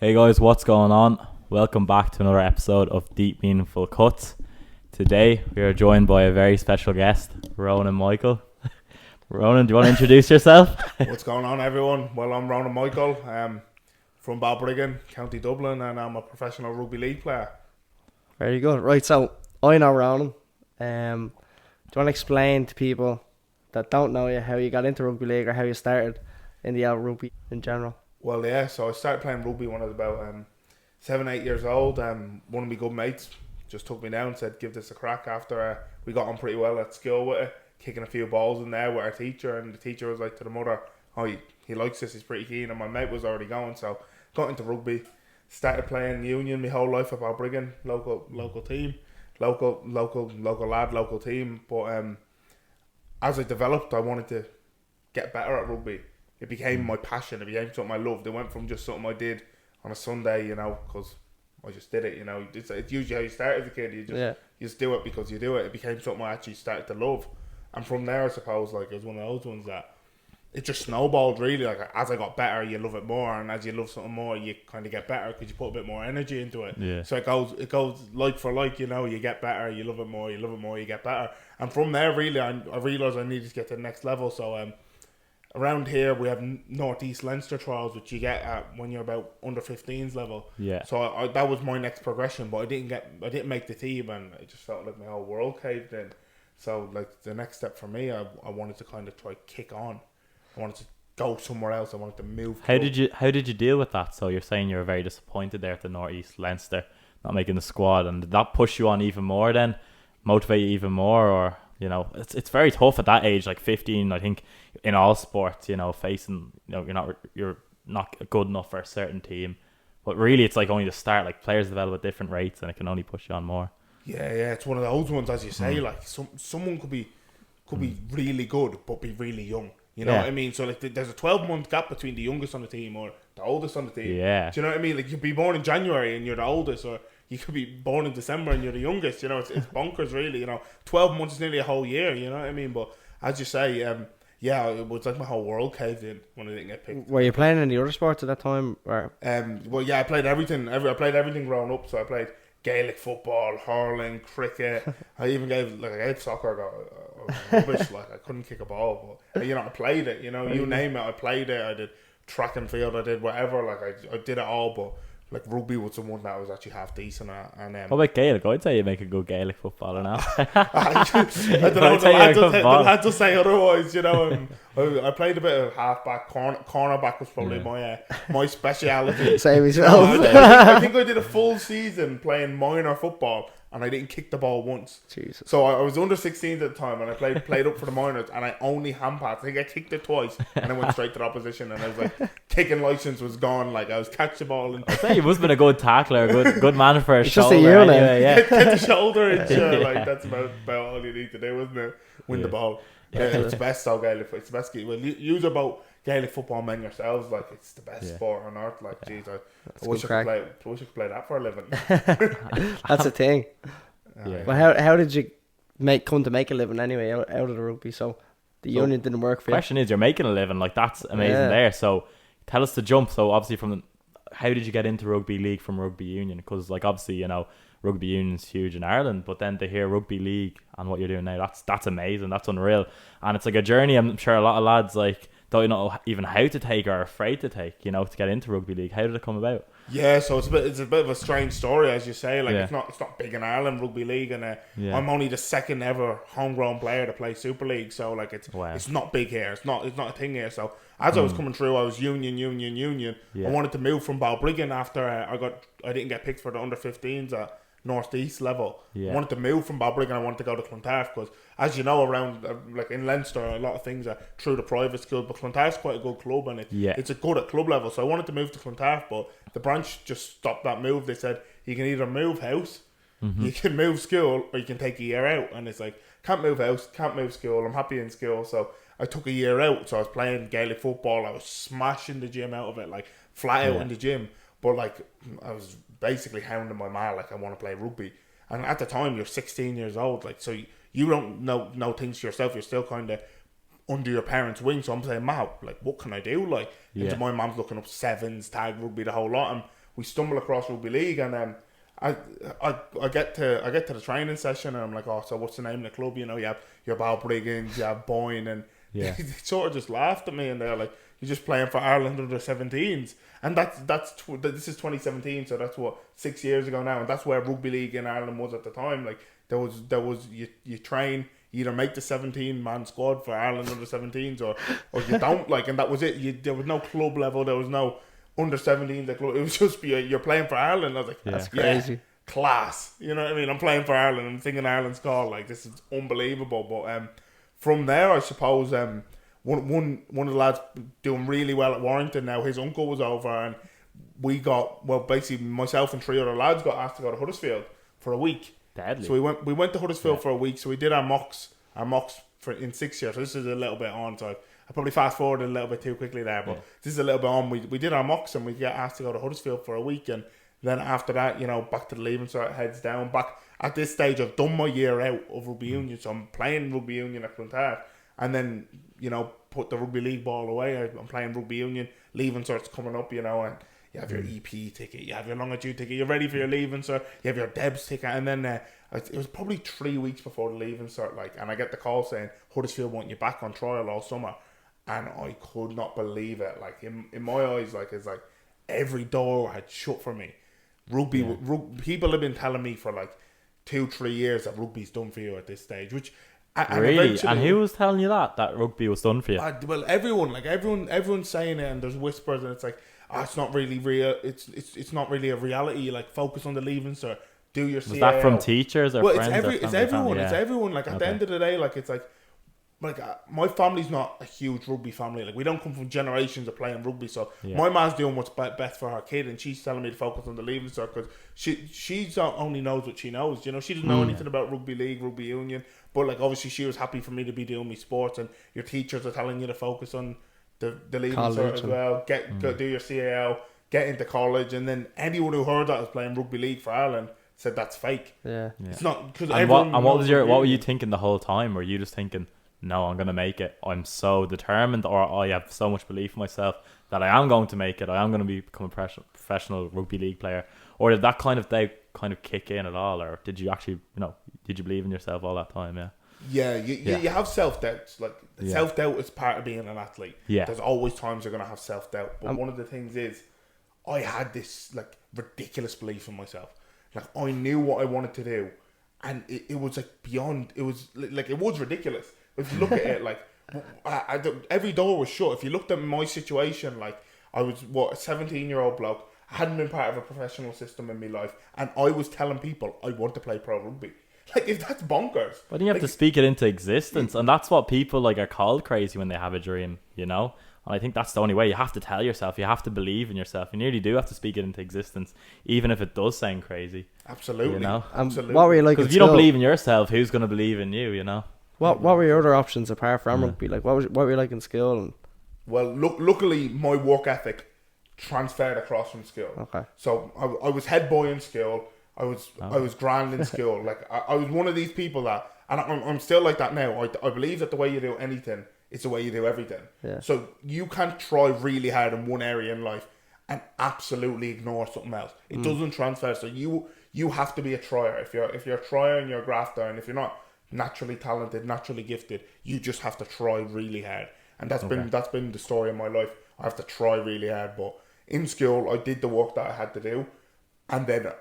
Hey guys, what's going on? Welcome back to another episode of Deep Meaningful Cuts. Today we are joined by a very special guest, Ronan Michael. Ronan, do you want to introduce yourself? What's going on, everyone? Well, I'm Ronan Michael, from Balbriggan, County Dublin, and I'm a professional rugby league player. Very good. Right, so I know Ronan. Do you want to explain to people that don't know you how you got into rugby league or how you started in the rugby in general? Well, yeah, so I started playing rugby when I was about 7-8 years old. One of my good mates just took me down and said, give this a crack after we got on pretty well at school with it, kicking a few balls in there with our teacher, and the teacher was like to the mother, oh, he likes this, he's pretty keen, and my mate was already going, so got into rugby, started playing union my whole life at Balbriggan, local team, local lad, local team, but as I developed, I wanted to get better at rugby. It became my passion. It became something I loved. It went from just something I did on a Sunday, because I just did it. It's usually how you start as a kid. You just do it because you do it. It became something I actually started to love, and from there, I suppose, it was one of those ones that it just snowballed. Really, as I got better, you love it more, and as you love something more, you kind of get better because you put a bit more energy into it. Yeah. So it goes like for like. You get better, you love it more, you get better, and from there, really, I realised I needed to get to the next level. So around here, we have Northeast Leinster trials, which you get at when you're about under 15s level. Yeah. So that was my next progression, but I didn't make the team, and it just felt like my whole world caved in. So the next step for me, I wanted to kind of try kick on. I wanted to go somewhere else. I wanted to move. How did you deal with that? So you're saying you were very disappointed there at the Northeast Leinster, not making the squad, and did that push you on even more then? Motivate you even more, or it's very tough at that age, like 15. I think in all sports, facing you're not good enough for a certain team, but really it's like only the start. Like players develop at different rates, and it can only push you on more. Yeah, it's one of those ones, as you say. Like someone could be really good, but be really young. You know what I mean? So there's a 12-month gap between the youngest on the team or the oldest on the team. Yeah. Do you know what I mean? Like you could be born in January and you're the oldest, or you could be born in December and you're the youngest. It's bonkers, really. 12 months is nearly a whole year. You know what I mean? But as you say, it was like my whole world caved in when I didn't get picked. Were you playing any other sports at that time? Or? I played everything. I played everything growing up. So I played Gaelic football, hurling, cricket. I even gave soccer. Rubbish. I couldn't kick a ball, but I played it. You name it, I played it. I did track and field. I did whatever. I did it all, but. Rugby was the one that I was actually half decent at. And what about Gaelic? I'd say you make a good Gaelic footballer now. I don't know. The lads will say otherwise. I played a bit of halfback, cornerback was probably my speciality. Same as well. I think I did a full season playing minor football, and I didn't kick the ball once. Jesus. So I was under 16s at the time, and I played up for the minors, and I only hand passed. I think I kicked it twice, and I went straight to the opposition, and I was kicking license was gone. I was catch the ball and. I'd say you must have been a good tackler, good man for a it's shoulder. Just a unit. Anyway, yeah. Get the shoulder and that's about all you need to do, isn't it? Win the ball. Yeah, it's the best though, Gaelic. It's the best. Well, use about Gaelic football men yourselves. It's the best sport on earth. Jeez, I wish I could play that for a living. That's a thing. Yeah. Well, how did you come to make a living anyway out of the rugby? So the union didn't work for you. Question is, you're making a living. That's amazing there. So tell us the jump. So obviously how did you get into rugby league from rugby union? Because obviously rugby union's huge in Ireland, but then to hear rugby league and what you're doing now, that's amazing. That's unreal, and it's a journey. I'm sure a lot of lads don't know even how to take or are afraid to take. To get into rugby league. How did it come about? Yeah, so it's a bit of a strange story, as you say. It's not big in Ireland, rugby league, and I'm only the second ever homegrown player to play Super League. So it's not big here. It's not a thing here. So as I was coming through, I was union. Yeah. I wanted to move from Balbriggan after I didn't get picked for the under 15s at Northeast level. I wanted to move from Balbriggan. I wanted to go to Clontarf because, as you know, around in Leinster, a lot of things are through the private schools. But Clontarf's quite a good club, and it's a good at club level. So I wanted to move to Clontarf, but the branch just stopped that move. They said you can either move house, you can move school, or you can take a year out. And it's can't move house, can't move school. I'm happy in school, so I took a year out. So I was playing Gaelic football. I was smashing the gym out of it, flat out in the gym. But I was basically hounding my ma I want to play rugby. And at the time, you're 16 years old, so you don't know things yourself. You're still kind of under your parents' wing. So I'm saying, Ma, what can I do? And my mom's looking up sevens, tag rugby, the whole lot. And we stumble across rugby league, and I get to the training session, and I'm like, oh, so what's the name of the club? You know, you have your Balbriggans, you have Boyne, and Yeah. they sort of just laughed at me, and they're like, you're just playing for Ireland under 17s, and this is 2017, so that's what 6 years ago now, and that's where rugby league in Ireland was at the time. Like there was you train, you either make the 17-man squad for Ireland under 17s or you don't, like, and that was it. There was no club level, there was no under 17s. It was just you're playing for Ireland. I was like, That's crazy. Class. You know what I mean? I'm playing for Ireland. I'm thinking Ireland's call. Like, this is unbelievable. But from there, I suppose one of the lads doing really well at Warrington now. His uncle was over, and we got, well, basically myself and 3 other lads got asked to go to Huddersfield for a week. Deadly. So we went to Huddersfield for a week. So we did our mocks for in 6 years. So this is a little bit on. So I probably fast forwarded a little bit too quickly there, but this is a little bit on. We did our mocks, and we get asked to go to Huddersfield for a week, and then after that, you know, back to the leaving cert, heads down. Back at this stage, I've done my year out of rugby union, so I'm playing rugby union at Clontarf, and then, you know, put the rugby league ball away. I'm playing rugby union. Leaving cert's coming up, you know, and you have your EP ticket, you have your longitude ticket, you're ready for your leaving cert, you have your Debs ticket, and then it was probably 3 weeks before the leaving cert, like, and I get the call saying Huddersfield want you back on trial all summer. And I could not believe it. Like, in my eyes, like, it's like every door had shut for me. Rugby, people have been telling me for like 2-3 years that rugby's done for you at this stage. Which, really? And who was telling you that rugby was done for you? Well, everyone's saying it, and there's whispers, and it's like, oh, it's not really real. It's not really a reality. Like, focus on the leaving, sir. Do your CAL. Was that from teachers or friends? It's everyone. It's everyone. Like, at the end of the day, like, it's like my family's not a huge rugby family. Like, we don't come from generations of playing rugby. So my ma's doing what's best for her kid, and she's telling me to focus on the leaving cert because she only knows what she knows. You know, she doesn't know anything about rugby league, rugby union. But like, obviously, she was happy for me to be doing my sports, and your teachers are telling you to focus on the leaving cert as well. Go do your CAL, get into college, and then anyone who heard that was playing rugby league for Ireland said that's fake. Yeah. It's not because what were you thinking the whole time? Were you just thinking, no, I'm going to make it, I'm so determined, or I have so much belief in myself that I am going to make it, I am going to become a professional rugby league player? Or did that kind of kick in at all, or did you actually, did you believe in yourself all that time? You have self-doubts. Like, self-doubt is part of being an athlete. There's always times you're going to have self-doubt, but one of the things is I had this like ridiculous belief in myself. Like, I knew what I wanted to do, and it was like beyond, it was ridiculous. If you look at it, like, every door was shut. If you looked at my situation, like, I was, a 17-year-old bloke. I hadn't been part of a professional system in my life, and I was telling people I want to play pro rugby. Like, if that's bonkers. But you have to speak it into existence, and that's what people like are called crazy when they have a dream, And I think that's the only way. You have to tell yourself, you have to believe in yourself. You nearly do have to speak it into existence, even if it does sound crazy. Absolutely. Absolutely. What were you like? Because if you don't believe in yourself, who's going to believe in you? What were your other options apart from rugby? Like, what were you like in school? Well, luckily my work ethic transferred across from school. Okay. So I was head boy in school. I was grand in school. Like, I was one of these people that, and I'm still like that now. I believe that the way you do anything is the way you do everything. Yeah. So you can't try really hard in one area in life and absolutely ignore something else. It doesn't transfer. So you have to be a trier. If you're a trier and you're a grafter, and if you're not naturally talented, naturally gifted, you just have to try really hard. And that's been the story of my life. I have to try really hard. But in school, I did the work that I had to do, and then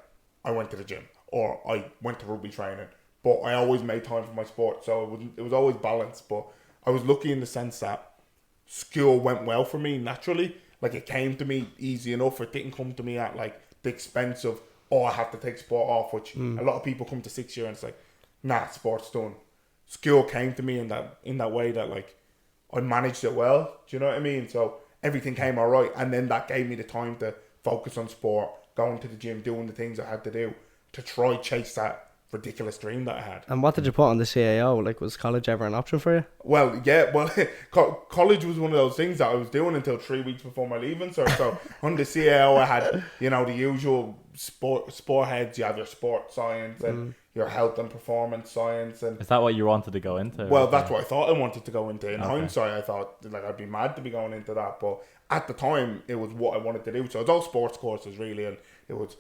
I went to the gym or I went to rugby training. But I always made time for my sport, so it was always balanced. But I was lucky in the sense that school went well for me naturally. Like, it came to me easy enough. It didn't come to me at like the expense of, I have to take sport off, which a lot of people come to 6 year and it's like, nah, sport's done. School came to me in that way that, like, I managed it well. Do you know what I mean? So everything came all right, and then that gave me the time to focus on sport, going to the gym, doing the things I had to do to try chase that ridiculous dream that I had. And what did you put on the CAO? Like, was college ever an option for you? Well, college was one of those things that I was doing until 3 weeks before my leaving. So on the CAO, I had, the usual sport heads. You have your sport science, and your health and performance science. And Is that what you wanted to go into? well, that's what I thought I wanted to go into. In Okay. hindsight, I thought like I'd be mad to be going into that, but at the time, it was what I wanted to do. So it's all sports courses really, and it was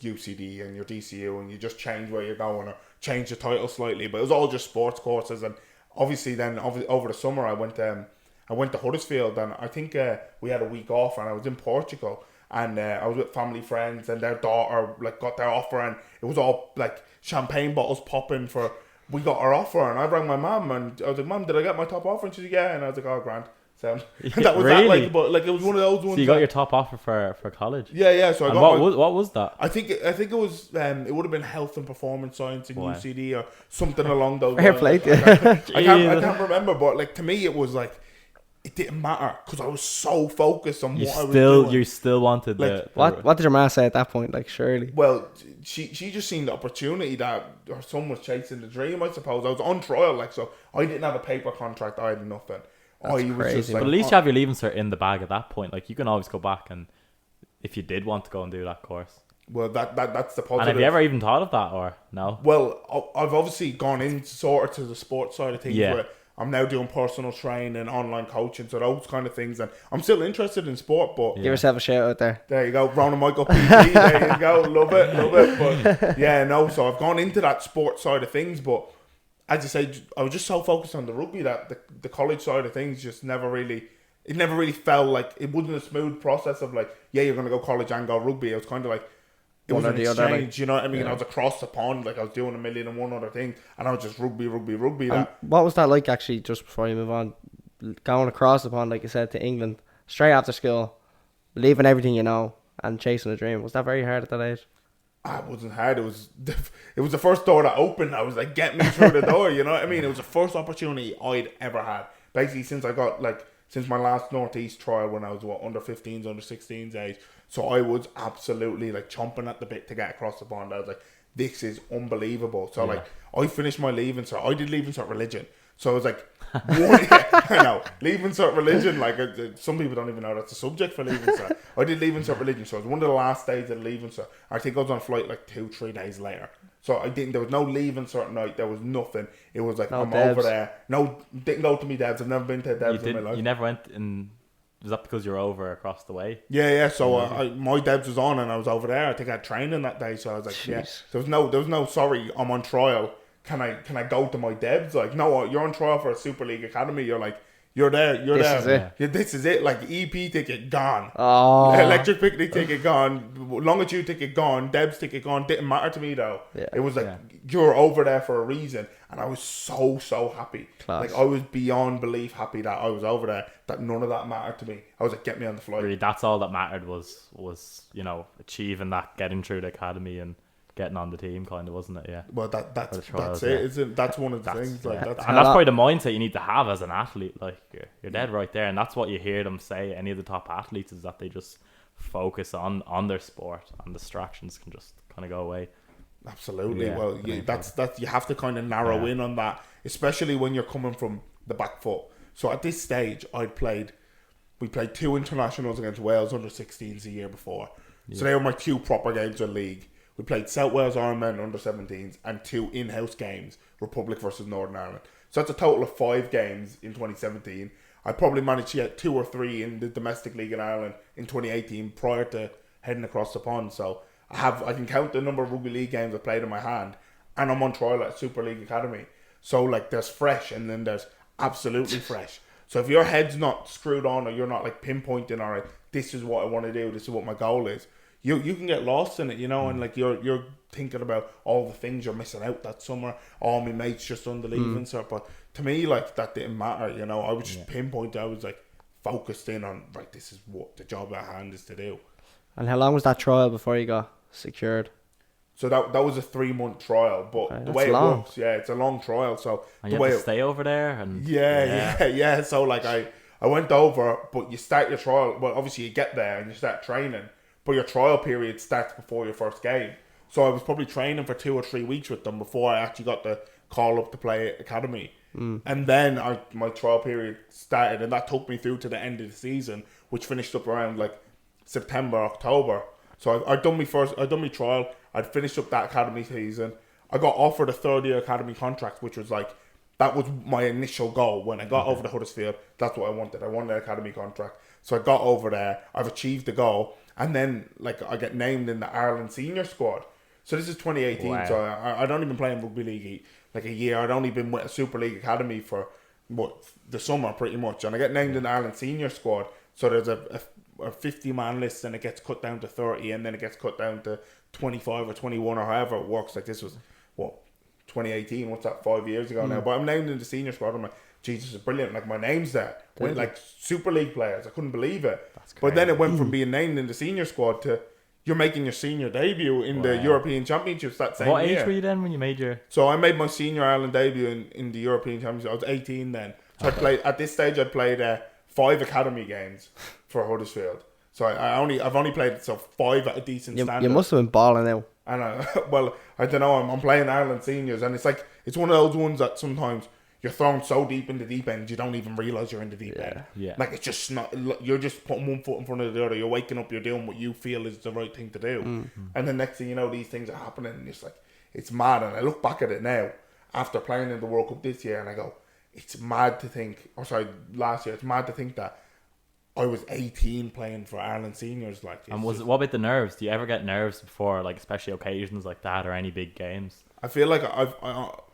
UCD and your DCU, and you just change where you're going or change the title slightly, but it was all just sports courses. And obviously, then over the summer, I went to Huddersfield, and I think we had a week off, and I was in Portugal. And I was with family friends, and their daughter like got their offer, and it was all like champagne bottles popping for. We got our offer, and I rang my mum, and I was like, "Mum, did I get my top offer?" And she's like, "Yeah." And I was like, "Oh, grand." So that was Really? that. Like, but like it was one of those ones. So you got your top offer for college? Yeah. So I And got what was that? I think it was it would have been health and performance science in Wow. UCD or something along those Fair lines. play. I can't remember, but like to me, it was like. It didn't matter because I was so focused on what I was doing. You still wanted Like, What did your ma say at that point? Like, surely. Well, she just seen the opportunity that her son was chasing the dream. I suppose I was on trial, like so. I didn't have a paper contract. I had nothing. That's I was crazy. just like, But at least you have your leaving cert in the bag at that point. Like you can always go back and if you did want to go and do that course. well, that's the positive. And have you ever even thought of that or no? Well, I've obviously gone in sort of to the sports side of things. Yeah. Where I'm now doing personal training, online coaching, so those kind of things. And I'm still interested in sport, but Give yourself a shout out there. there you go, Ronan Michael PT. There you go, love it. But yeah, no. So I've gone into that sports side of things, but as I say, I was just so focused on the rugby that the college side of things just never really felt like it wasn't a smooth process of like, yeah, you're gonna go college and go rugby. It was kind of like. It was One or an the other, exchange, like- you know what I mean? Yeah. I was across the pond, like I was doing 1,000,001 other things, and I was just rugby. What was that like, actually, just before you move on? Going across the pond, like you said, to England, straight after school, leaving everything you know, and chasing a dream. Was that very hard at that age? It wasn't hard. It was the first door that opened. I was like, get me through the door. You know what I mean? It was the first opportunity I'd ever had. Basically, since my last Northeast trial when I was under 15s, under 16s age. So I was absolutely like chomping at the bit to get across the pond. I was like, this is unbelievable. So like, I finished my leaving cert. I did leaving cert religion. So I was like, I know, leaving cert religion, like some people don't even know that's a subject for leaving cert. I did leaving cert religion, so it was one of the last days of leaving cert. I think I was on a flight like 2-3 days later. So there was no leaving cert night, there was nothing. It was like, No I'm devs. over there. No, didn't go to me devs. I've never been to devs in my life. You never went in. Was that because you were over across the way? Yeah. So my devs was on, and I was over there. I think I had training that day, so I was like, yeah. Jeez. There was no. Sorry, I'm on trial. Can I go to my devs? Like, no, you're on trial for a Super League Academy. You're like, you're there. This there. is it. Yeah, this is it. Like EP ticket gone. Oh. Electric picnic ticket gone. Longitude ticket gone. Devs ticket gone. Didn't matter to me though. Yeah. It was like you're over there for a reason, and I was so happy. Class. Like I was beyond belief happy that I was over there. That none of that mattered to me. I was like, get me on the flight. Really, that's all that mattered was achieving that, getting through the academy and getting on the team, kind of, wasn't it? Yeah. Well, that's the trials, it, yeah. isn't? That's one of the things. Like that's And that's probably the mindset you need to have as an athlete. Like you're dead right there, and that's what you hear them say. Any of the top athletes is that they just focus on their sport, and distractions can just kind of go away. absolutely. Yeah, Well, that's you have to kind of narrow in on that, especially when you're coming from the back foot. So at this stage, we played 2 internationals against Wales under 16s the year before. So they were my 2 proper games of league. We played South Wales Ironmen under 17s and 2 in-house games, Republic versus Northern Ireland. So that's a total of 5 games in 2017. I probably managed to get 2 or 3 in the domestic league in Ireland in 2018 prior to heading across the pond. So I can count the number of rugby league games I played in my hand, and I'm on trial at Super League Academy. So like there's fresh, and then there's absolutely fresh. So if your head's not screwed on, or you're not like pinpointing, all right, this is what I want to do, this is what my goal is, you can get lost in it, and like you're thinking about all the things you're missing out that summer. All my mates just on the leaving cert, but to me, like that didn't matter. I would just pinpoint. I was like focused in on like this is what the job at hand is to do. And how long was that trial before you got secured? So that was a 3-month trial, but Okay, the that's way it long. works, it's a long trial. So And the you way have to stay over there, and yeah. So like I went over, but you start your trial. Well, obviously you get there and you start training, but your trial period starts before your first game. So I was probably training for 2 or 3 weeks with them before I actually got the call up to play academy. And then my trial period started, and that took me through to the end of the season, which finished up around like September, October. So I'd done my trial. I'd finished up that academy season. I got offered a 3rd-year academy contract, which was like, that was my initial goal. When I got over to Huddersfield, that's what I wanted. I wanted an academy contract. So I got over there. I've achieved the goal. And then, like, I get named in the Ireland senior squad. So this is 2018. Wow. So I'd only been playing rugby league like a year. I'd only been with a Super League academy for the summer pretty much. And I get named in the Ireland senior squad. So there's a 50-man list, and it gets cut down to 30, and then it gets cut down to 25 or 21 or however it works. Like, this was, 2018, what's that, 5 years ago now? But I'm named in the senior squad. I'm like, Jesus, is brilliant. Like, my name's there with like Super League players. I couldn't believe it. But then it went from being named in the senior squad to you're making your senior debut in the European Championships that same year. What age were you then when you made your... So I made my senior Ireland debut in the European Championships. I was 18 then. So I played, at this stage, I'd played 5 academy games for Huddersfield. So I've only played 5 at a decent standard. You must have been balling out. And I don't know, I'm playing Ireland seniors, and it's one of those ones that sometimes you're thrown so deep in the deep end you don't even realise you're in the deep end. Yeah. Like, it's just not, you're just putting one foot in front of the other. You're waking up, you're doing what you feel is the right thing to do. And the next thing you know, these things are happening, and it's like, it's mad. And I look back at it now after playing in the World Cup this year, and I go, it's mad to think, last year, it's mad to think that I was 18 playing for Ireland seniors. Like, And what about the nerves? Do you ever get nerves before, like, especially occasions like that or any big games? I feel like I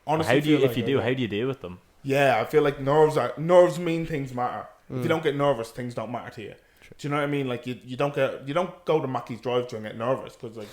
honestly, How do you deal with them? Yeah, I feel like nerves mean things matter. If you don't get nervous, things don't matter to you. Do you know what I mean? Like, you don't go to Mackey's drive-thru and get nervous because, like,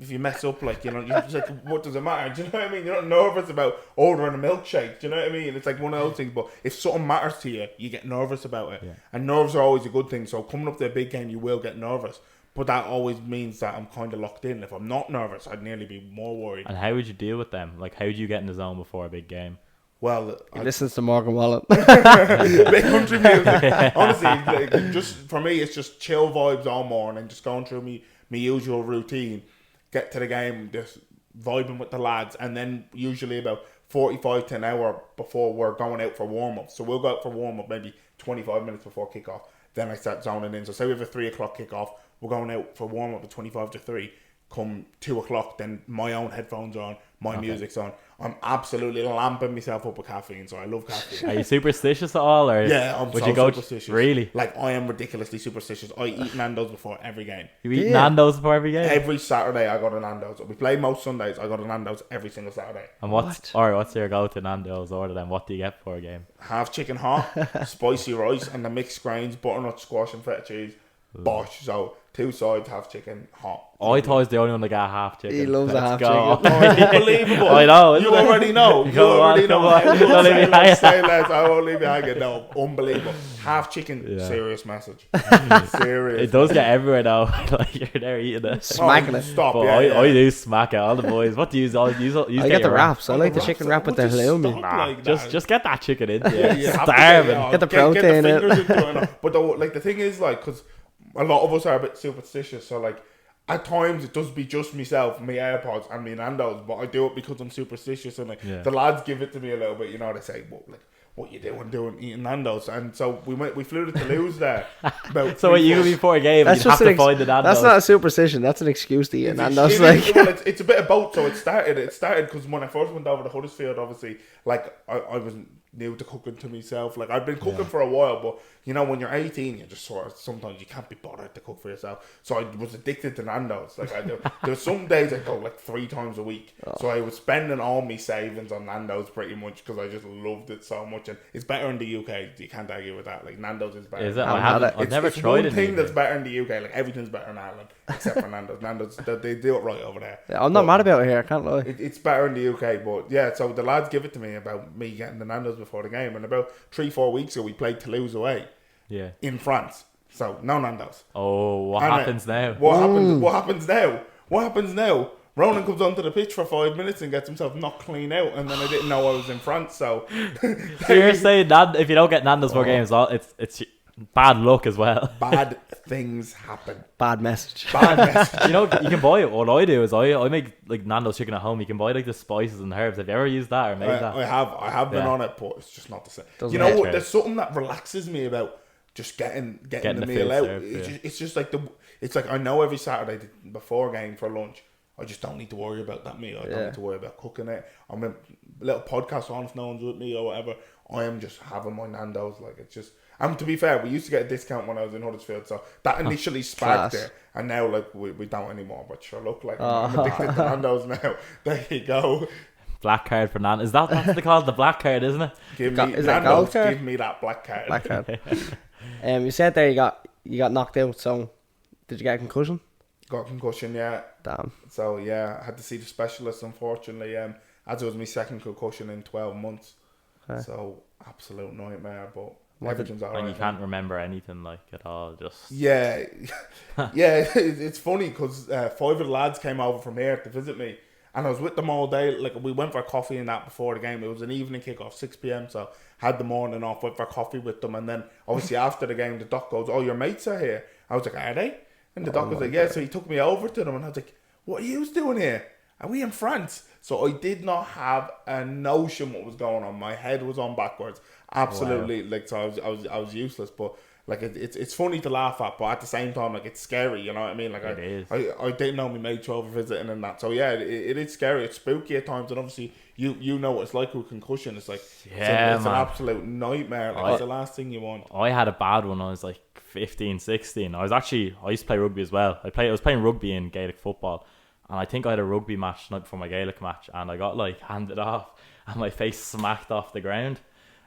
if you mess up, like, you're just like, what does it matter? Do you know what I mean? You're not nervous about ordering a milkshake. Do you know what I mean? It's like one of those things. But if something matters to you, you get nervous about it. Yeah. And nerves are always a good thing. So coming up to a big game, you will get nervous. But that always means that I'm kind of locked in. If I'm not nervous, I'd nearly be more worried. And how would you deal with them? Like, how do you get in the zone before a big game? Well, He listens to Morgan Wallen. big country music. Honestly, like, just for me, it's just chill vibes all morning. Just going through me usual routine. Get to the game, just vibing with the lads, and then usually about 45 to an hour before we're going out for warm up. So we'll go out for warm up maybe 25 minutes before kickoff. Then I start zoning in. So say we have a 3 o'clock kickoff, we're going out for warm up at 25 to 3. Come 2 o'clock, then my own headphones are on, my music's on. I'm absolutely lamping myself up with caffeine, so I love caffeine. Are you superstitious at all, or Yeah, I'm would so you go superstitious. Really? Like, I am ridiculously superstitious. I eat Nando's before every game. You eat Yeah. Nando's before every game? Every Saturday I go to Nando's. We play most Sundays. I go to Nando's every single Saturday. And what's your go-to Nando's order then? What do you get for a game? Half chicken hot, spicy rice, and the mixed grains, butternut squash and feta cheese. Bosh. So 2 sides, half chicken hot. I thought I was the only one that got half chicken. He loves a half go. chicken. Oh, it's unbelievable. I know. You already know. You Come on, already come know. on. Don't leave me hanging. Say less. I won't leave you hanging. No, unbelievable. Half chicken. Yeah. Serious message. Serious. It does get everywhere though. Like, you're there eating it. Smacking it. Stop. But Yeah, I do smack it. All the boys. What do you use? I get the wraps. I like the chicken wrap with the halloumi. Like Just get that chicken in. Yeah, Yeah, you have to starving. Get the protein in it. fingers into it. But the thing is, like, because a lot of us are a bit superstitious, so like at times it does be just myself, my AirPods and my Nando's, but I do it because I'm superstitious, and like the lads give it to me a little bit, you know. They say, "Well, like, what you doing eating Nando's?" And so we flew to Toulouse there. About So you before a game, That's you'd have just to find the Nando's. That's not a superstition. That's an excuse to eat It's Nando's. it's a bit of both. So it started because when I first went over to Huddersfield, obviously, like I was new to cooking to myself. Like, I'd been cooking for a while, but you know, when you're 18, you just sort of, sometimes you can't be bothered to cook for yourself. So I was addicted to Nando's. Like, there was some days I go like 3 times a week. So I was spending all my savings on Nando's pretty much because I just loved it so much. And it's better in the UK. You can't argue with that. Like, Nando's is better. Is it? I've never It's tried one it. thing that's better in the UK. Like, everything's better in Ireland except for Nando's. Nando's, they do it right over there. I'm not mad about it here. I can't lie. It's better in the UK, but yeah. So the lads give it to me about me getting the Nando's before the game, and about 3-4 weeks ago we played Toulouse away Yeah. in France. So no Nando's. Oh, what And, happens now? What happens now? What happens now? Ronan comes onto the pitch for 5 minutes and gets himself knocked clean out, and then I didn't know I was in France. So So you're saying that if you don't get Nando's for games, it's bad luck as well. bad things happen. Bad message. Bad message. You know, you can buy it. What I do is I make like Nando's chicken at home. You can buy like the spices and herbs. Have you ever used that or made that? I have been Yeah. on it, but it's just not the same. Doesn't You know taste what? right. There's something that relaxes me about just getting the the meal food out. served, It's just like I know every Saturday before game for lunch I just don't need to worry about that meal. I don't need to worry about cooking it. I'm a little podcast on if no one's with me or whatever. I am just having my Nando's. Like, it's just... And to be fair, we used to get a discount when I was in Huddersfield, so that initially sparked it. And now, like, we don't anymore. But sure, look, like, I'm addicted to Nando's now. There you go. Black card for Nando's. That's what they call it, the black card, isn't it? Give me Nando's, give me that black card. Black card. You said there you got knocked out, so did you get a concussion? Got a concussion, yeah. Damn. So, yeah, I had to see the specialist, unfortunately, as it was my second concussion in 12 months. Okay. So, absolute nightmare, but everything's alright. And you can't remember anything, like, at all, just... Yeah. Yeah, it's funny, because 5 of the lads came over from here to visit me, and I was with them all day. Like, we went for coffee and that before the game. It was an evening kick-off, 6 p.m, so had the morning off, went for coffee with them, and then, obviously, after the game, the doc goes, "Oh, your mates are here." I was like, "Are they?" And the doc was like, "Yeah." So he took me over to them, and I was like, "What are you doing here? Are we in France?" So I did not have a notion what was going on. My head was on backwards. Absolutely. Wow. Like, so I was useless. But like, it's funny to laugh at, but at the same time, like, it's scary. You know what I mean? Like, it is. I didn't know my mates were over visiting and that. So yeah, it is scary. It's spooky at times, and obviously you know what it's like with concussion. It's like it's an absolute nightmare. Like, it's the last thing you want. I had a bad one when I was like 15, 16. I used to play rugby as well. I was playing rugby in Gaelic football, and I think I had a rugby match night before my Gaelic match, and I got like handed off, and my face smacked off the ground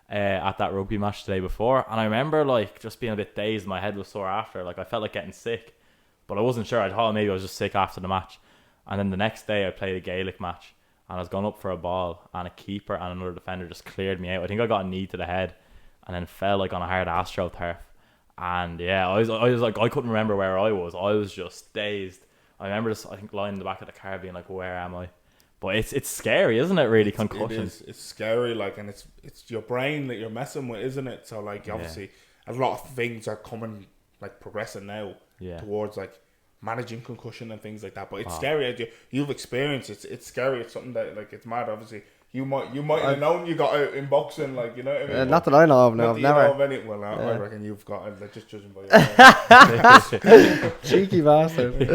at that rugby match the day before. And I remember like just being a bit dazed. My head was sore after. Like, I felt like getting sick, but I wasn't sure. I thought maybe I was just sick after the match. And then the next day I played a Gaelic match, and I was going up for a ball, and a keeper and another defender just cleared me out. I think I got a knee to the head, and then fell like on a hard astroturf. And yeah, I was like, I couldn't remember where I was. I was just dazed. I remember just, I think, lying in the back of the car being like, "Where am I?" But it's scary, isn't it? Really, concussion. It's scary, like, and it's your brain that you're messing with, isn't it? So like, obviously, a lot of things are coming, like, progressing now towards like managing concussion and things like that. But it's scary as you've experienced. It's scary. It's something that, like, it's mad. Obviously, you might have known you got out in boxing, like, you know what I mean? Not that I know of. No, I've never. I reckon you've got it. Like, just judging by your cheeky bastard.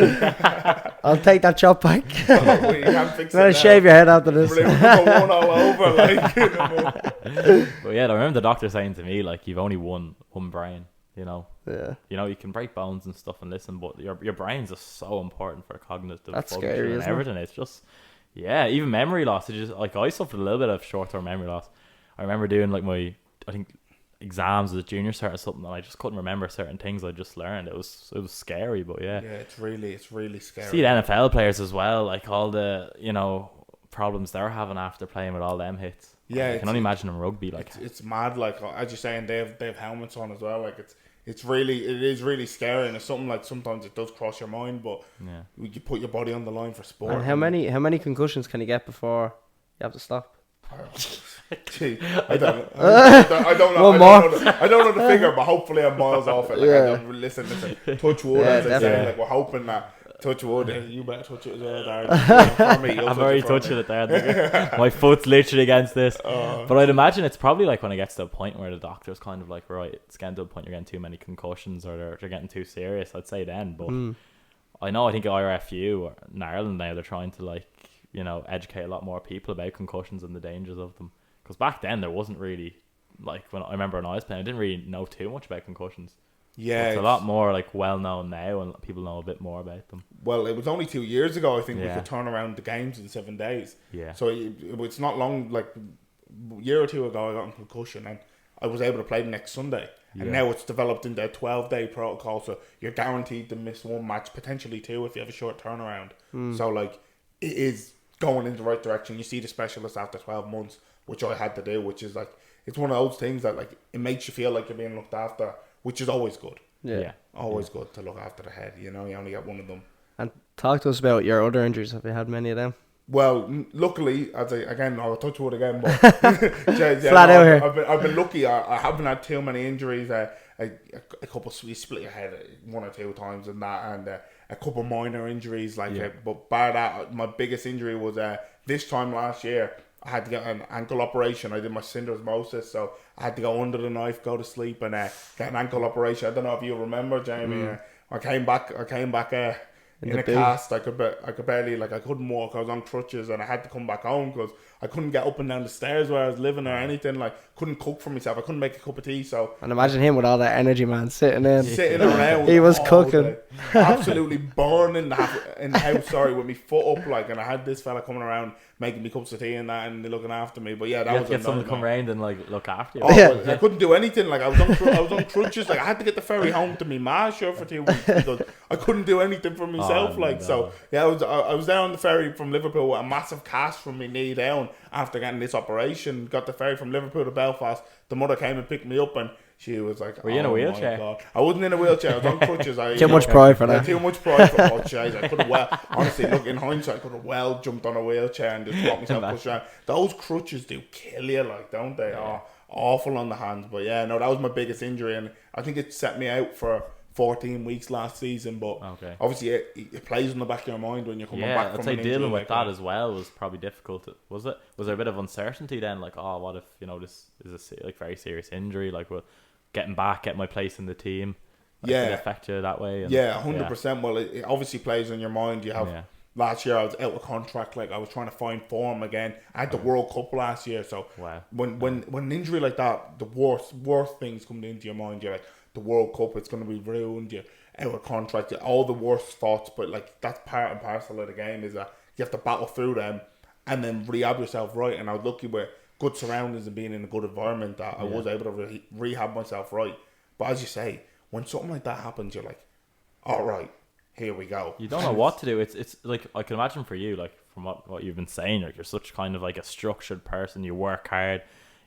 I'll take that chop back. Well, you can't fix it. I'll shave your head after this. One all over, like. But yeah, I remember the doctor saying to me, like, "You've only one brain." You know, you can break bones and stuff and listen, but your brain's just so important for cognitive function scary, and everything. It's just, even memory loss. It's just like, I suffered a little bit of short-term memory loss. I remember doing like I think exams as a junior cert or something, and I just couldn't remember certain things I just learned. It was scary, but it's really scary. See the NFL players as well, like all the problems they're having after playing with all them hits. I can only imagine in rugby, like it's mad. Like, as you're saying, they have helmets on as well. Like, it is really scary, and it's something like sometimes it does cross your mind, but you put your body on the line for sport. And how many concussions can you get before you have to stop? Gee, I don't know. I don't know the figure, but hopefully I'm miles off it. Like, listen, touch wood, as I say. Like, we're hoping that. Touch wood. You better touch it as well, Darren. I'm already touching it there. My foot's literally against this. But I'd imagine it's probably like when it gets to a point where the doctor's kind of like, right, it's getting to a point you're getting too many concussions, or they're getting too serious. I'd say then, but I think IRFU in Ireland now, they're trying to educate a lot more people about concussions and the dangers of them. Because back then there wasn't really, like, when I remember when I was playing, I didn't really know too much about concussions. Yeah, it's a lot more like well known now, and people know a bit more about them. Well, it was only 2 years ago, I think, we could turn around the games in 7 days. Yeah. So it's not long. Like, a year or two ago, I got a concussion, and I was able to play the next Sunday. Yeah. And now it's developed into a 12-day protocol, so you're guaranteed to miss one match, potentially two, if you have a short turnaround. So like, it is going in the right direction. You see the specialist after 12 months, which I had to do, which is like, it's one of those things that, like, it makes you feel like you're being looked after, which is always good. Yeah. Always good to look after the head. You know, you only get one of them. And talk to us about your other injuries. Have you had many of them? Well, luckily, I'll touch wood again, but flat out here. I've been lucky. I haven't had too many injuries. A couple, you split your head 1 or 2 times and that, and a couple minor injuries. But bar that, my biggest injury was this time last year. I had to get an ankle operation. I did my syndesmosis, so I had to go under the knife, go to sleep, and get an ankle operation. I don't know if you remember, Jamie. I came back in the a boot. cast. I could barely, like, I couldn't walk. I was on crutches and I had to come back home because I couldn't get up and down the stairs where I was living or anything. Like, couldn't cook for myself. I couldn't make a cup of tea. So And imagine him with all that energy, man, sitting around, He was all cooking. day, absolutely burning in the house. Sorry, with me foot up, like, and I had this fella coming around making me cups of tea and that, and looking after me. But yeah, that You was had to get a someone to come nightmare. round and like look after you. Oh, Yeah. but I couldn't do anything. Like, I was on crutches. Like, I had to get the ferry home to me ma sure for 2 weeks because I couldn't do anything for myself. Oh, So yeah, I was there on the ferry from Liverpool with a massive cast from my knee down after getting this operation. Got the ferry from Liverpool to Belfast. The mother came and picked me up, and she was like, Were you in a "Oh my wheelchair?" God." I wasn't in a wheelchair. I was on crutches. Too much pride for that. Too much pride for jeez. I could have honestly, look, in hindsight, I could have jumped on a wheelchair and just got myself pushed around. Those crutches do kill you, like, don't they? Yeah. Oh, awful on the hands. But yeah, no, that was my biggest injury, and I think it set me out for 14 weeks last season. But obviously it plays in the back of your mind when you're coming back from I'd say an injury dealing with like that as well was probably difficult. Was it? Was there a bit of uncertainty then? Like, oh, what if, you know, this is a like very serious injury? Like, well, getting back, get my place in the team. Like, did it affect you that way? And, 100%. Well, it obviously plays on your mind. You have last year I was out of contract. Like, I was trying to find form again. I had the World Cup last year, so when an injury like that, the worst things come into your mind. You're like, the World Cup, it's going to be ruined. You're out of contract. All the worst thoughts, but like, that's part and parcel of the game, is that you have to battle through them and then rehab yourself right. And I was lucky with good surroundings and being in a good environment that I was able to rehab myself right. But as you say, when something like that happens, you're like, all right, here we go. You don't know what to do. It's like, I can imagine for you, like, from what you've been saying, like, you're such kind of like a structured person. You work hard,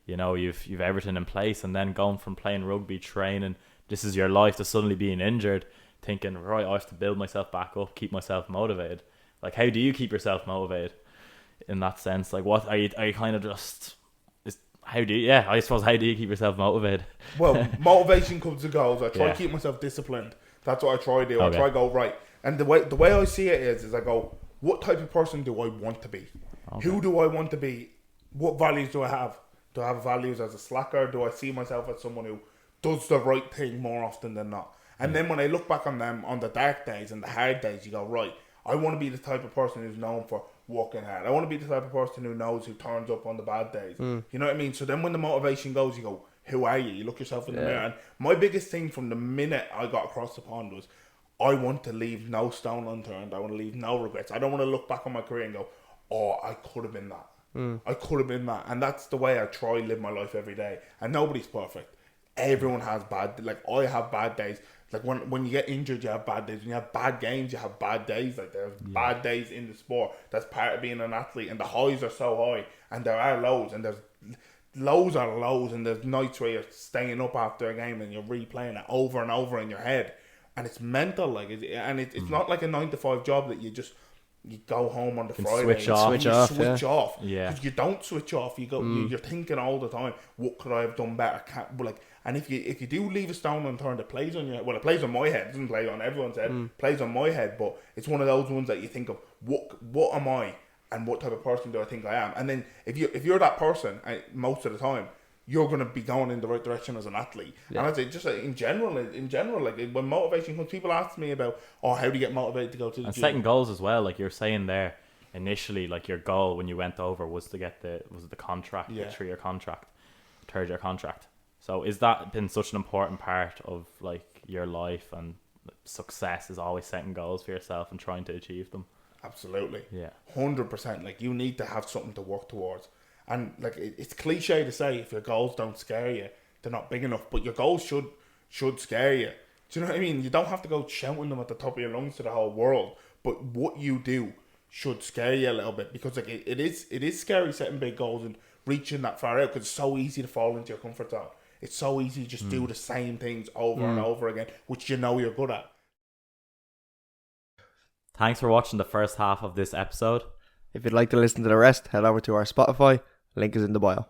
you know, you've everything in place, and then going from playing rugby, training, this is your life, to suddenly being injured, thinking, right, I have to build myself back up, keep myself motivated. Like, how do you keep yourself motivated in that sense? Like, what are you kind of just... How do you keep yourself motivated? Well, motivation comes and goes. I try to keep myself disciplined. That's what I try to do. I try to go, right. And the way I see it is I go, what type of person do I want to be? Who do I want to be? What values do I have? Do I have values as a slacker? Do I see myself as someone who does the right thing more often than not? And then when I look back on them on the dark days and the hard days, you go, right, I want to be the type of person who's known for working hard. I want to be the type of person who turns up on the bad days. You know what I mean? So then when the motivation goes, you go, who are you? You look yourself in the mirror. And my biggest thing from the minute I got across the pond was, I want to leave no stone unturned. I want to leave no regrets. I don't want to look back on my career and go, oh, I could have been that. I could have been that. And that's the way I try to live my life every day. And nobody's perfect. Everyone has I have bad days. Like, when you get injured, you have bad days. When you have bad games, you have bad days. Like, there's bad days in the sport. That's part of being an athlete. And the highs are so high, and there are lows, and there's lows are lows, and there's nights where you're staying up after a game and you're replaying it over and over in your head, and it's mental. Like, it's not like a 9-to-5 job that you go home on the Friday, switch off. Yeah, because you don't switch off. You go, you're thinking all the time, what could I have done better? And if you do leave a stone unturned, it plays on your head. Well, it plays on my head. It doesn't play on everyone's head. It plays on my head, but it's one of those ones that you think of, what am I, and what type of person do I think I am? And then if you're that person, most of the time, you're going to be going in the right direction as an athlete. And I'd say just in general, like, when motivation comes, people ask me about, how do you get motivated to go to the gym? Setting goals as well, like you're saying there. Initially, like, your goal when you went over was to get the contract, the 3-year contract, 3rd-year contract. So is that been such an important part of, like, your life, and success is always setting goals for yourself and trying to achieve them? Absolutely. Yeah. 100%. Like, you need to have something to work towards. And, like, it's cliche to say, if your goals don't scare you, they're not big enough. But your goals should scare you. Do you know what I mean? You don't have to go shouting them at the top of your lungs to the whole world. But what you do should scare you a little bit, because, like, it is scary setting big goals and reaching that far out, because it's so easy to fall into your comfort zone. It's so easy to just do the same things over and over again, which you know you're good at. Thanks for watching the first half of this episode. If you'd like to listen to the rest, head over to our Spotify. Link is in the bio.